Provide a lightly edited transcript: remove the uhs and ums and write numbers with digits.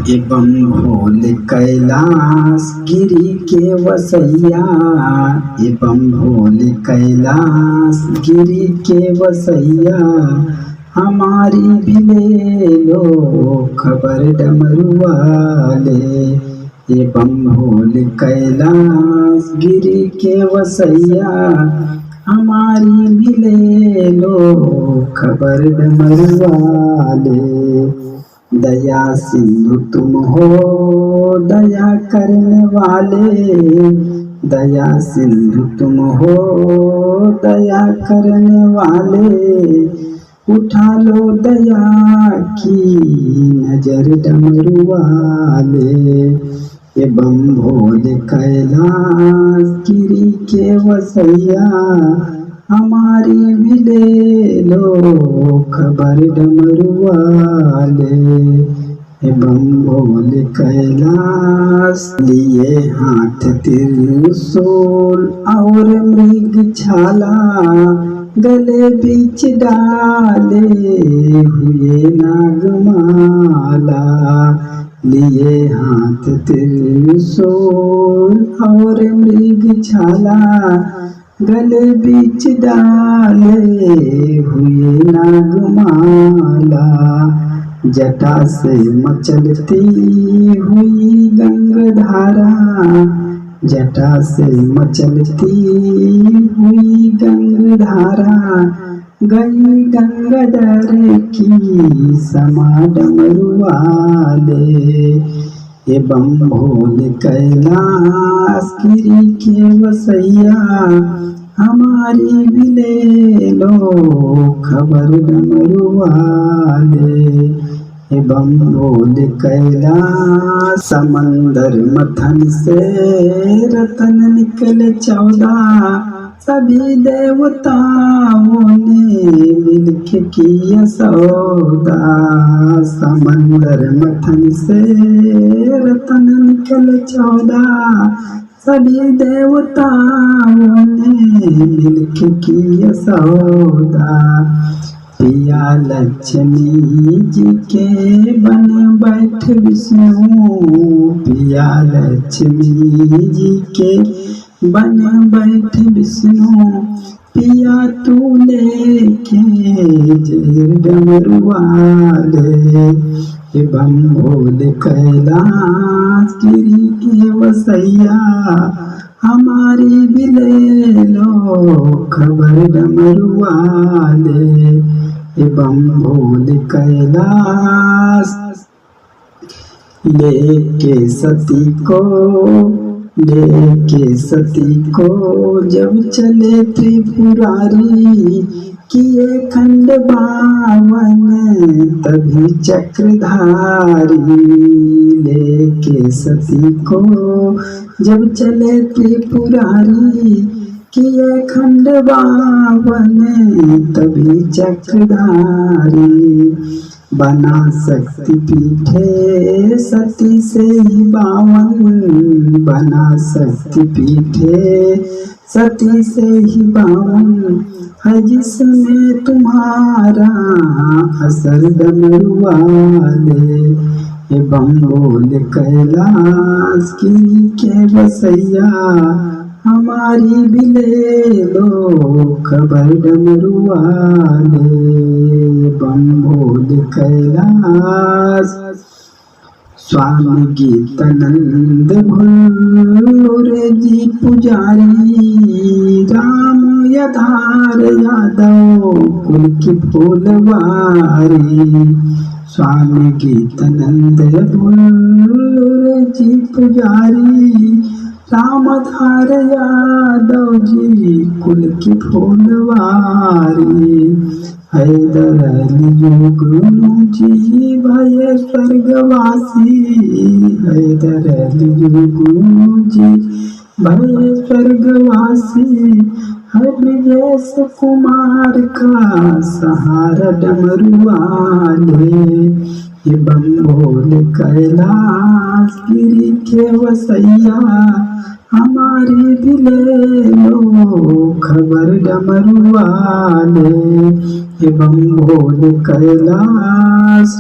एवं भोल कैलाश गिरी के वसैया, एवं भोल कैलाश गिरी के वसैया, हमारी भी ले लो खबर डमरू वाले। एवं भोल कैलाश गिरी के वसैया, हमारी भी ले लो खबर डमरू वाले। दया सिंधु तुम हो दया करने वाले, दया सिंधु तुम हो दया करने वाले, उठा लो दया की नजर डमरू वाले। एवं भोल कैलाश गिरी के वसैया, हमारी भी ले लो खबर डमरू वाले। एवं भोल कैलाश लिए हाथ त्रिशूल और मृग छाला, गले बीच डाले हुए नागमाला। लिए हाथ त्रिशूल और मृग छाला, गले बीच डाले हुए नागमाला। जटा से मचलती हुई गंगाधारा, जटा से मचलती हुई गंगाधारा, गई गंगाधर की समा डमरू वाले। एवं भोल कैलाश गिरी के वसैया, हमारी भी ले लो खबर डमरू वाले। एवं भोल कैलाश समंदर मथन से रतन निकले 14, सभी देवताओं ने मिलके किया सौदा। समंदर मथन से रतन निकले 14, सभी देवताओं ने मिलके किया सौदा। पिया लक्ष्मी जी के बन बैठ विष्णु, पिया लक्ष्मी जी के बन बैठ विष्णु, पिया तू लेके जय डमरू वाले। एवं भोल कैलाश गिरी के वसैया, हमारी भी ले लो खबर डमरू वाले। एवं भोल कैलाश लेके सती को, लेके सती को जब चले त्रिपुरारी, किए खंड बावन तभी चक्रधारी। लेके सती को जब चले त्रिपुरारी, किए खंड बावन तभी चक्रधारी। बना शक्ति पीठे सती से ही 52, बना शक्ति पीठे सती से ही 52, है जिसमें तुम्हारा असर डमरू वाले। एवं भोल कैलाश गिरी के वसैया, हमारी भी ले लो खबर डमरू वाले। एवं भोल कैलाश स्वामी गीतानंद भुल्लुर जी पुजारी, राम यधार यादव कुल की फूलवारी। स्वामी गीतानंद भुल्लुर जी पुजारी, रामधार यादव जी कुल की फूलवारी। हैदर अली जुगनू जी भय स्वर्गवासी, हैदर अली जुगनू जी भय स्वर्गवासी, है ब्रजेश कुमार का सहारा डमरू वाले। एवं भोल कैलाश गिरी के वसैया, हमारी भी ले लो खबर डमरू वाले। एवं भोल कैलाश